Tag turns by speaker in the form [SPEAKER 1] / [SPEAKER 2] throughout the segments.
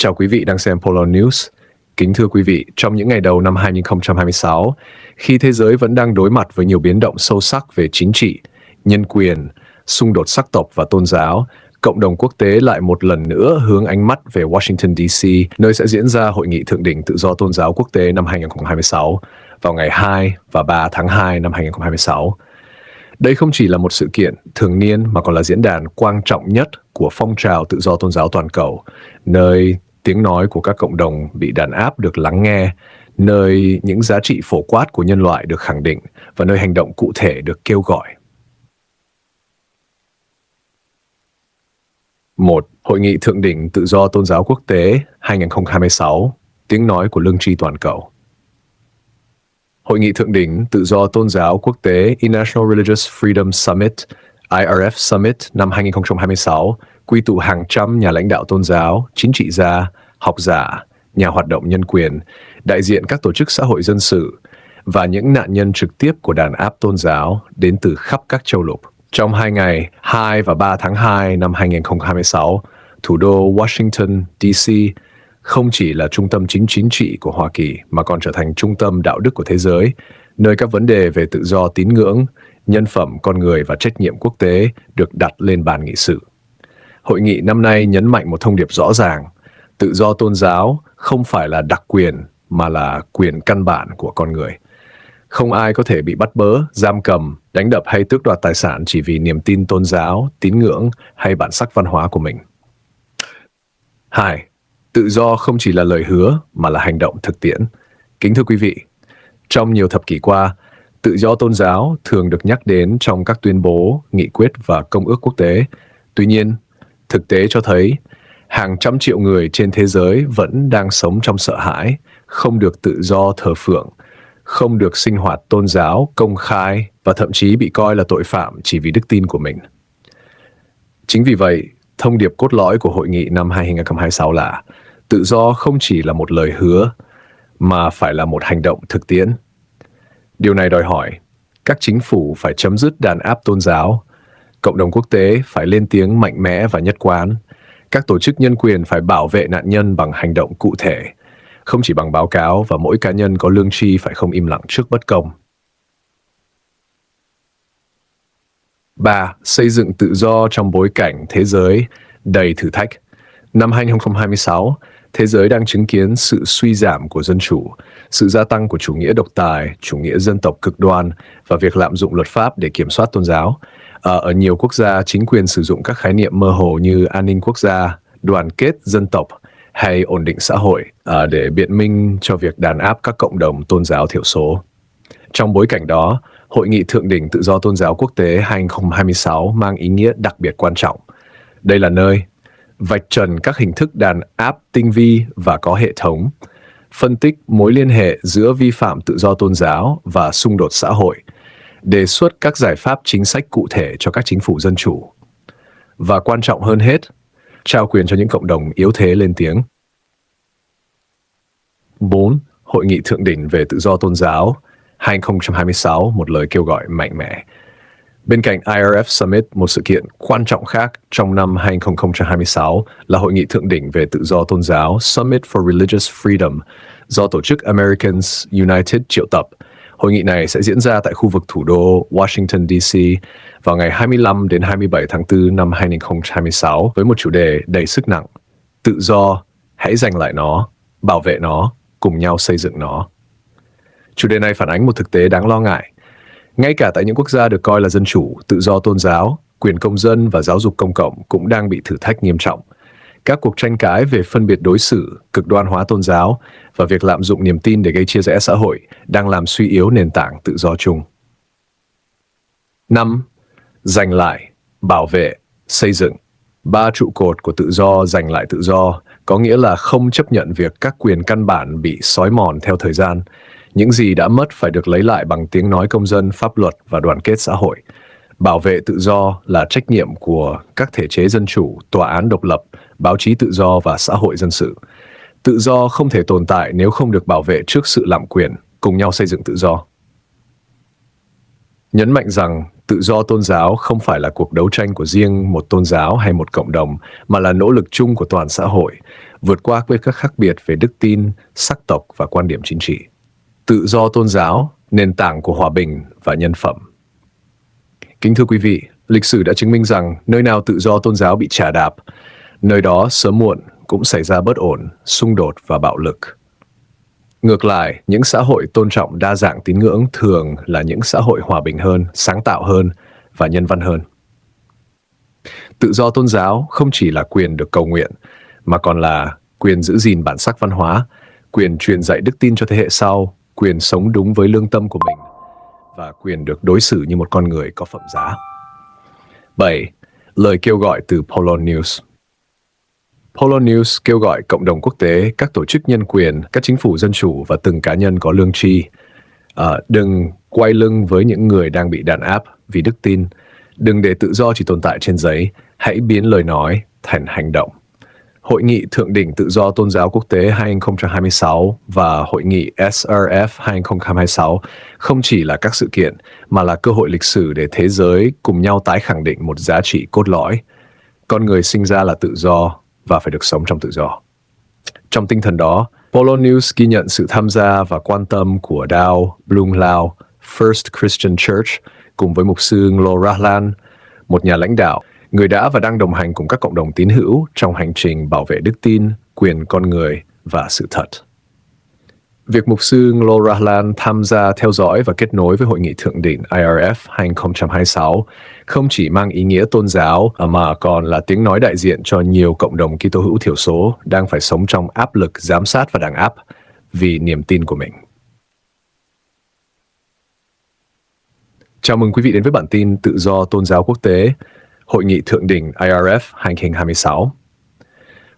[SPEAKER 1] Chào quý vị đang xem Polar News. Kính thưa quý vị, trong những ngày đầu năm 2026, khi thế giới vẫn đang đối mặt với nhiều biến động sâu sắc về chính trị, nhân quyền, xung đột sắc tộc và tôn giáo, cộng đồng quốc tế lại một lần nữa hướng ánh mắt về Washington DC, nơi sẽ diễn ra Hội nghị Thượng đỉnh Tự do Tôn giáo Quốc tế năm 2026 vào ngày 2 và 3 tháng 2 năm 2026. Đây không chỉ là một sự kiện thường niên mà còn là diễn đàn quan trọng nhất của phong trào tự do tôn giáo toàn cầu, nơi tiếng nói của các cộng đồng bị đàn áp được lắng nghe, nơi những giá trị phổ quát của nhân loại được khẳng định và nơi hành động cụ thể được kêu gọi. 1. Hội nghị Thượng đỉnh Tự do Tôn giáo Quốc tế 2026, tiếng nói của lương tri toàn cầu. Hội nghị Thượng đỉnh Tự do Tôn giáo Quốc tế International Religious Freedom Summit, IRF Summit năm 2026, quy tụ hàng trăm nhà lãnh đạo tôn giáo, chính trị gia, học giả, nhà hoạt động nhân quyền, đại diện các tổ chức xã hội dân sự và những nạn nhân trực tiếp của đàn áp tôn giáo đến từ khắp các châu lục. Trong 2 ngày, 2 và 3 tháng 2 năm 2026, thủ đô Washington, D.C. không chỉ là trung tâm chính trị của Hoa Kỳ mà còn trở thành trung tâm đạo đức của thế giới, nơi các vấn đề về tự do tín ngưỡng, nhân phẩm con người và trách nhiệm quốc tế được đặt lên bàn nghị sự. Hội nghị năm nay nhấn mạnh một thông điệp rõ ràng: tự do tôn giáo không phải là đặc quyền mà là quyền căn bản của con người. Không ai có thể bị bắt bớ, giam cầm, đánh đập hay tước đoạt tài sản chỉ vì niềm tin tôn giáo, tín ngưỡng hay bản sắc văn hóa của mình. 2. Tự do không chỉ là lời hứa mà là hành động thực tiễn. Kính thưa quý vị, trong nhiều thập kỷ qua, tự do tôn giáo thường được nhắc đến trong các tuyên bố, nghị quyết và công ước quốc tế. Tuy nhiên, thực tế cho thấy hàng trăm triệu người trên thế giới vẫn đang sống trong sợ hãi, không được tự do thờ phượng, không được sinh hoạt tôn giáo công khai và thậm chí bị coi là tội phạm chỉ vì đức tin của mình. Chính vì vậy, thông điệp cốt lõi của hội nghị năm 2026 là tự do không chỉ là một lời hứa mà phải là một hành động thực tiễn. Điều này đòi hỏi các chính phủ phải chấm dứt đàn áp tôn giáo, cộng đồng quốc tế phải lên tiếng mạnh mẽ và nhất quán, các tổ chức nhân quyền phải bảo vệ nạn nhân bằng hành động cụ thể, không chỉ bằng báo cáo, và mỗi cá nhân có lương tri phải không im lặng trước bất công. 3. Xây dựng tự do trong bối cảnh thế giới đầy thử thách. Năm 2026, thế giới đang chứng kiến sự suy giảm của dân chủ, sự gia tăng của chủ nghĩa độc tài, chủ nghĩa dân tộc cực đoan và việc lạm dụng luật pháp để kiểm soát tôn giáo. Ở nhiều quốc gia, chính quyền sử dụng các khái niệm mơ hồ như an ninh quốc gia, đoàn kết dân tộc hay ổn định xã hội để biện minh cho việc đàn áp các cộng đồng tôn giáo thiểu số. Trong bối cảnh đó, Hội nghị Thượng đỉnh Tự do Tôn giáo Quốc tế 2026 mang ý nghĩa đặc biệt quan trọng. Đây là nơi vạch trần các hình thức đàn áp tinh vi và có hệ thống, phân tích mối liên hệ giữa vi phạm tự do tôn giáo và xung đột xã hội, đề xuất các giải pháp chính sách cụ thể cho các chính phủ dân chủ. Và quan trọng hơn hết, trao quyền cho những cộng đồng yếu thế lên tiếng. 4. Hội nghị Thượng đỉnh về Tự do Tôn giáo 2026, một lời kêu gọi mạnh mẽ. Bên cạnh IRF Summit, một sự kiện quan trọng khác trong năm 2026 là Hội nghị Thượng đỉnh về Tự do Tôn giáo Summit for Religious Freedom do tổ chức Americans United triệu tập. Hội nghị này sẽ diễn ra tại khu vực thủ đô Washington, D.C. vào ngày 25 đến 27 tháng 4 năm 2026 với một chủ đề đầy sức nặng: tự do, hãy giành lại nó, bảo vệ nó, cùng nhau xây dựng nó. Chủ đề này phản ánh một thực tế đáng lo ngại. Ngay cả tại những quốc gia được coi là dân chủ, tự do tôn giáo, quyền công dân và giáo dục công cộng cũng đang bị thử thách nghiêm trọng. Các cuộc tranh cãi về phân biệt đối xử, cực đoan hóa tôn giáo và việc lạm dụng niềm tin để gây chia rẽ xã hội đang làm suy yếu nền tảng tự do chung. 5. Giành lại, bảo vệ, xây dựng. 3 trụ cột của tự do giành lại tự do có nghĩa là không chấp nhận việc các quyền căn bản bị xói mòn theo thời gian. Những gì đã mất phải được lấy lại bằng tiếng nói công dân, pháp luật và đoàn kết xã hội. Bảo vệ tự do là trách nhiệm của các thể chế dân chủ, tòa án độc lập, báo chí tự do và xã hội dân sự. Tự do không thể tồn tại nếu không được bảo vệ trước sự lạm quyền, cùng nhau xây dựng tự do. Nhấn mạnh rằng tự Tự do tôn giáo không phải là cuộc đấu tranh của riêng một tôn giáo hay một cộng đồng, mà là nỗ lực chung của toàn xã hội, vượt qua với các khác biệt về đức tin, sắc tộc và quan điểm chính trị. Tự do tôn giáo, nền tảng của hòa bình và nhân phẩm. Kính thưa quý vị, lịch sử đã chứng minh rằng nơi nào tự do tôn giáo bị chà đạp, nơi đó sớm muộn cũng xảy ra bất ổn, xung đột và bạo lực. Ngược lại, những xã hội tôn trọng đa dạng tín ngưỡng thường là những xã hội hòa bình hơn, sáng tạo hơn và nhân văn hơn. Tự do tôn giáo không chỉ là quyền được cầu nguyện, mà còn là quyền giữ gìn bản sắc văn hóa, quyền truyền dạy đức tin cho thế hệ sau, quyền sống đúng với lương tâm của mình và quyền được đối xử như một con người có phẩm giá. 7. Lời kêu gọi từ Polo News. Polo News kêu gọi cộng đồng quốc tế, các tổ chức nhân quyền, các chính phủ dân chủ và từng cá nhân có lương tri. Đừng quay lưng với những người đang bị đàn áp vì đức tin. Đừng để tự do chỉ tồn tại trên giấy. Hãy biến lời nói thành hành động. Hội nghị Thượng đỉnh Tự do Tôn giáo Quốc tế 2026 và Hội nghị SRF 2026 không chỉ là các sự kiện, mà là cơ hội lịch sử để thế giới cùng nhau tái khẳng định một giá trị cốt lõi. Con người sinh ra là tự do và phải được sống trong tự do. Trong tinh thần đó, Polo News ghi nhận sự tham gia và quan tâm của Dao Blung Lao First Christian Church cùng với mục sư Nglo Rahlan, một nhà lãnh đạo, người đã và đang đồng hành cùng các cộng đồng tín hữu trong hành trình bảo vệ đức tin, quyền con người và sự thật. Việc mục sư Nglo Rahlan tham gia theo dõi và kết nối với Hội nghị Thượng đỉnh IRF 2026 không chỉ mang ý nghĩa tôn giáo mà còn là tiếng nói đại diện cho nhiều cộng đồng Kitô hữu thiểu số đang phải sống trong áp lực giám sát và đàn áp vì niềm tin của mình. Chào mừng quý vị đến với bản tin Tự do Tôn giáo Quốc tế, Hội nghị Thượng đỉnh IRF 2026.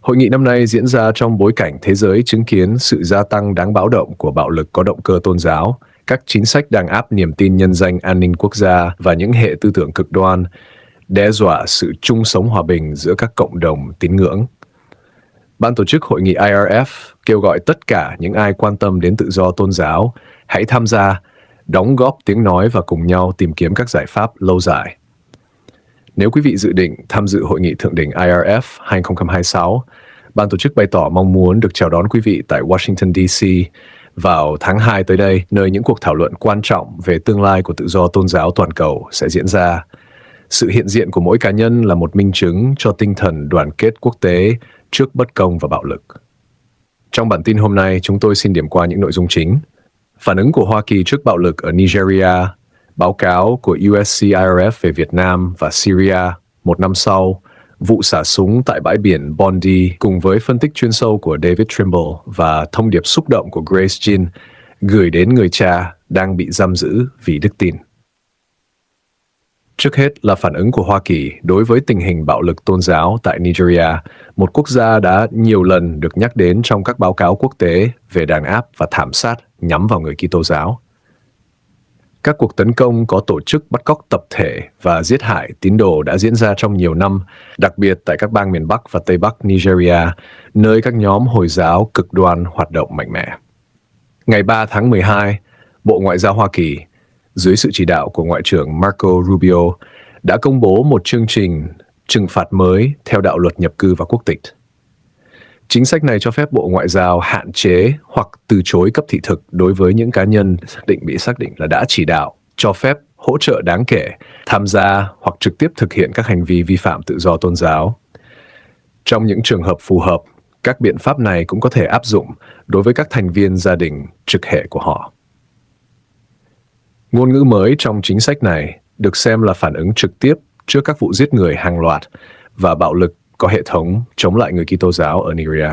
[SPEAKER 1] Hội nghị năm nay diễn ra trong bối cảnh thế giới chứng kiến sự gia tăng đáng báo động của bạo lực có động cơ tôn giáo, các chính sách đàn áp niềm tin nhân danh an ninh quốc gia và những hệ tư tưởng cực đoan, đe dọa sự chung sống hòa bình giữa các cộng đồng tín ngưỡng. Ban tổ chức Hội nghị IRF kêu gọi tất cả những ai quan tâm đến tự do tôn giáo hãy tham gia, đóng góp tiếng nói và cùng nhau tìm kiếm các giải pháp lâu dài. Nếu quý vị dự định tham dự Hội nghị Thượng đỉnh IRF 2026, ban tổ chức bày tỏ mong muốn được chào đón quý vị tại Washington, D.C. vào tháng 2 tới đây, nơi những cuộc thảo luận quan trọng về tương lai của tự do tôn giáo toàn cầu sẽ diễn ra. Sự hiện diện của mỗi cá nhân là một minh chứng cho tinh thần đoàn kết quốc tế trước bất công và bạo lực. Trong bản tin hôm nay, chúng tôi xin điểm qua những nội dung chính. Phản ứng của Hoa Kỳ trước bạo lực ở Nigeria, báo cáo của USCIRF về Việt Nam và Syria một năm sau, vụ xả súng tại bãi biển Bondi cùng với phân tích chuyên sâu của David Trimble và thông điệp xúc động của Grace Jean gửi đến người cha đang bị giam giữ vì đức tin. Trước hết là phản ứng của Hoa Kỳ đối với tình hình bạo lực tôn giáo tại Nigeria, một quốc gia đã nhiều lần được nhắc đến trong các báo cáo quốc tế về đàn áp và thảm sát nhắm vào người Kitô giáo. Các cuộc tấn công có tổ chức bắt cóc tập thể và giết hại tín đồ đã diễn ra trong nhiều năm, đặc biệt tại các bang miền Bắc và Tây Bắc Nigeria, nơi các nhóm Hồi giáo cực đoan hoạt động mạnh mẽ. Ngày 3 tháng 12, Bộ Ngoại giao Hoa Kỳ, dưới sự chỉ đạo của Ngoại trưởng Marco Rubio, đã công bố một chương trình trừng phạt mới theo đạo luật nhập cư và quốc tịch. Chính sách này cho phép Bộ Ngoại giao hạn chế hoặc từ chối cấp thị thực đối với những cá nhân bị xác định là đã chỉ đạo, cho phép, hỗ trợ đáng kể, tham gia hoặc trực tiếp thực hiện các hành vi vi phạm tự do tôn giáo. Trong những trường hợp phù hợp, các biện pháp này cũng có thể áp dụng đối với các thành viên gia đình trực hệ của họ. Ngôn ngữ mới trong chính sách này được xem là phản ứng trực tiếp trước các vụ giết người hàng loạt và bạo lực có hệ thống chống lại người Kitô giáo ở Nigeria.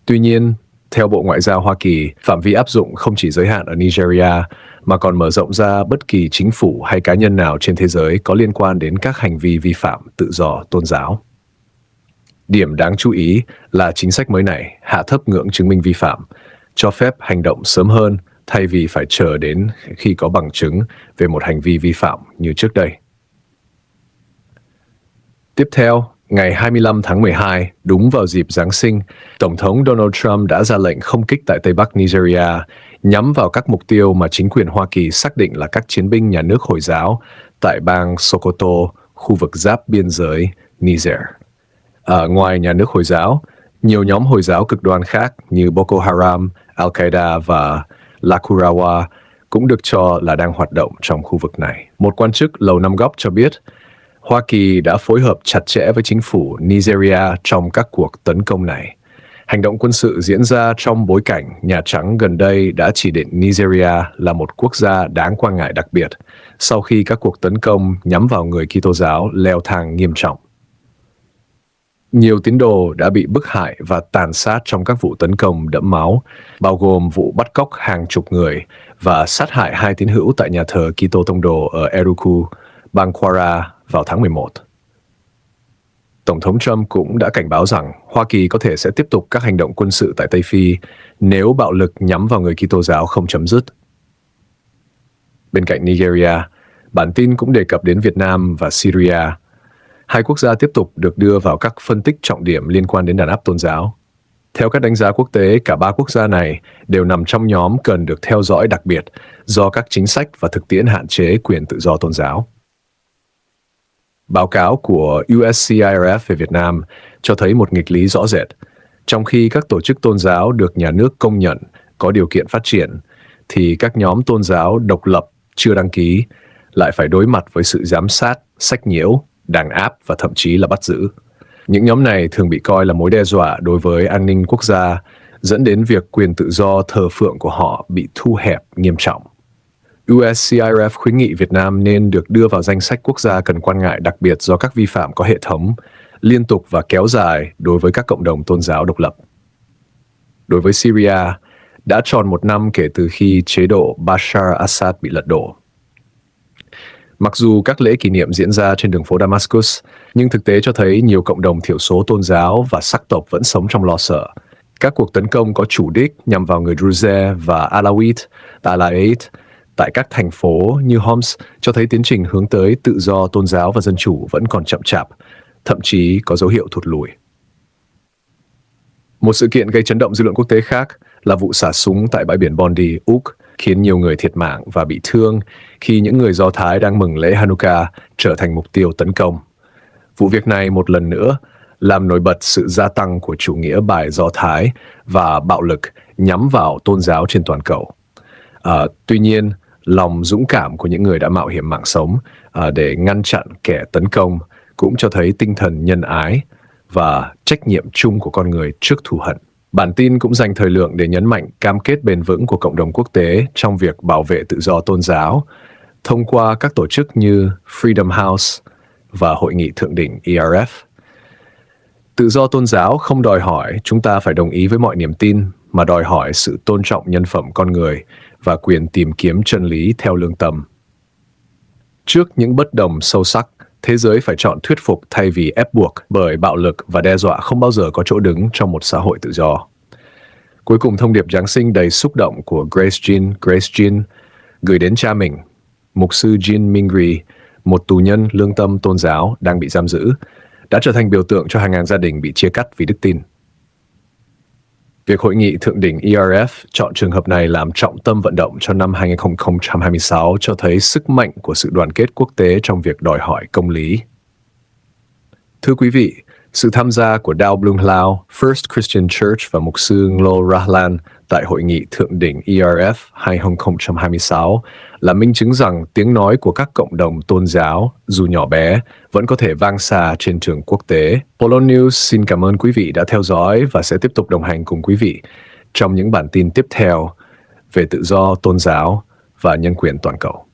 [SPEAKER 1] Tuy nhiên, theo Bộ Ngoại giao Hoa Kỳ, phạm vi áp dụng không chỉ giới hạn ở Nigeria mà còn mở rộng ra bất kỳ chính phủ hay cá nhân nào trên thế giới có liên quan đến các hành vi vi phạm tự do tôn giáo. Điểm đáng chú ý là chính sách mới này hạ thấp ngưỡng chứng minh vi phạm, cho phép hành động sớm hơn thay vì phải chờ đến khi có bằng chứng về một hành vi vi phạm như trước đây. Tiếp theo, ngày 25 tháng 12, đúng vào dịp Giáng sinh, Tổng thống Donald Trump đã ra lệnh không kích tại Tây Bắc Nigeria, nhắm vào các mục tiêu mà chính quyền Hoa Kỳ xác định là các chiến binh nhà nước Hồi giáo tại bang Sokoto, khu vực giáp biên giới Niger. Ngoài nhà nước Hồi giáo, nhiều nhóm Hồi giáo cực đoan khác như Boko Haram, Al-Qaeda và Lakurawa cũng được cho là đang hoạt động trong khu vực này. Một quan chức Lầu Năm Góc cho biết, Hoa Kỳ đã phối hợp chặt chẽ với chính phủ Nigeria trong các cuộc tấn công này. Hành động quân sự diễn ra trong bối cảnh Nhà Trắng gần đây đã chỉ định Nigeria là một quốc gia đáng quan ngại đặc biệt sau khi các cuộc tấn công nhắm vào người Kitô giáo leo thang nghiêm trọng. Nhiều tín đồ đã bị bức hại và tàn sát trong các vụ tấn công đẫm máu, bao gồm vụ bắt cóc hàng chục người và sát hại 2 tín hữu tại nhà thờ Kitô Tông đồ ở Eruku, bang Kwara vào tháng 11. Tổng thống Trump cũng đã cảnh báo rằng Hoa Kỳ có thể sẽ tiếp tục các hành động quân sự tại Tây Phi nếu bạo lực nhắm vào người Kitô giáo không chấm dứt. Bên cạnh Nigeria, bản tin cũng đề cập đến Việt Nam và Syria. Hai quốc gia tiếp tục được đưa vào các phân tích trọng điểm liên quan đến đàn áp tôn giáo. Theo các đánh giá quốc tế, cả 3 quốc gia này đều nằm trong nhóm cần được theo dõi đặc biệt do các chính sách và thực tiễn hạn chế quyền tự do tôn giáo. Báo cáo của USCIRF về Việt Nam cho thấy một nghịch lý rõ rệt. Trong khi các tổ chức tôn giáo được nhà nước công nhận có điều kiện phát triển, thì các nhóm tôn giáo độc lập chưa đăng ký lại phải đối mặt với sự giám sát, sách nhiễu, đàn áp và thậm chí là bắt giữ. Những nhóm này thường bị coi là mối đe dọa đối với an ninh quốc gia, dẫn đến việc quyền tự do thờ phượng của họ bị thu hẹp nghiêm trọng. USCIRF khuyến nghị Việt Nam nên được đưa vào danh sách quốc gia cần quan ngại đặc biệt do các vi phạm có hệ thống, liên tục và kéo dài đối với các cộng đồng tôn giáo độc lập. Đối với Syria, đã tròn 1 năm kể từ khi chế độ Bashar al-Assad bị lật đổ. Mặc dù các lễ kỷ niệm diễn ra trên đường phố Damascus, nhưng thực tế cho thấy nhiều cộng đồng thiểu số tôn giáo và sắc tộc vẫn sống trong lo sợ. Các cuộc tấn công có chủ đích nhằm vào người Druze và Alawite tại các thành phố như Homs cho thấy tiến trình hướng tới tự do tôn giáo và dân chủ vẫn còn chậm chạp, thậm chí có dấu hiệu thụt lùi. Một sự kiện gây chấn động dư luận quốc tế khác là vụ xả súng tại bãi biển Bondi, Úc, khiến nhiều người thiệt mạng và bị thương khi những người Do Thái đang mừng lễ Hanukkah trở thành mục tiêu tấn công. Vụ việc này một lần nữa làm nổi bật sự gia tăng của chủ nghĩa bài Do Thái và bạo lực nhắm vào tôn giáo trên toàn cầu. Tuy nhiên, lòng dũng cảm của những người đã mạo hiểm mạng sống để ngăn chặn kẻ tấn công cũng cho thấy tinh thần nhân ái và trách nhiệm chung của con người trước thù hận. Bản tin cũng dành thời lượng để nhấn mạnh cam kết bền vững của cộng đồng quốc tế trong việc bảo vệ tự do tôn giáo thông qua các tổ chức như Freedom House và Hội nghị Thượng đỉnh ERF. Tự do tôn giáo không đòi hỏi chúng ta phải đồng ý với mọi niềm tin, mà đòi hỏi sự tôn trọng nhân phẩm con người và quyền tìm kiếm chân lý theo lương tâm. Trước những bất đồng sâu sắc, thế giới phải chọn thuyết phục thay vì ép buộc, bởi bạo lực và đe dọa không bao giờ có chỗ đứng trong một xã hội tự do. Cuối cùng, thông điệp Giáng sinh đầy xúc động của Grace Jean gửi đến cha mình, mục sư Jean Mingri, một tù nhân lương tâm tôn giáo đang bị giam giữ, đã trở thành biểu tượng cho hàng ngàn gia đình bị chia cắt vì đức tin. Việc Hội nghị Thượng đỉnh ERF chọn trường hợp này làm trọng tâm vận động cho năm 2026 cho thấy sức mạnh của sự đoàn kết quốc tế trong việc đòi hỏi công lý. Thưa quý vị, sự tham gia của Dao Blung Lao, First Christian Church và mục sư Nglo Rahlan tại Hội nghị Thượng đỉnh ERF 2026 là minh chứng rằng tiếng nói của các cộng đồng tôn giáo, dù nhỏ bé, vẫn có thể vang xa trên trường quốc tế. Polo News xin cảm ơn quý vị đã theo dõi và sẽ tiếp tục đồng hành cùng quý vị trong những bản tin tiếp theo về tự do tôn giáo và nhân quyền toàn cầu.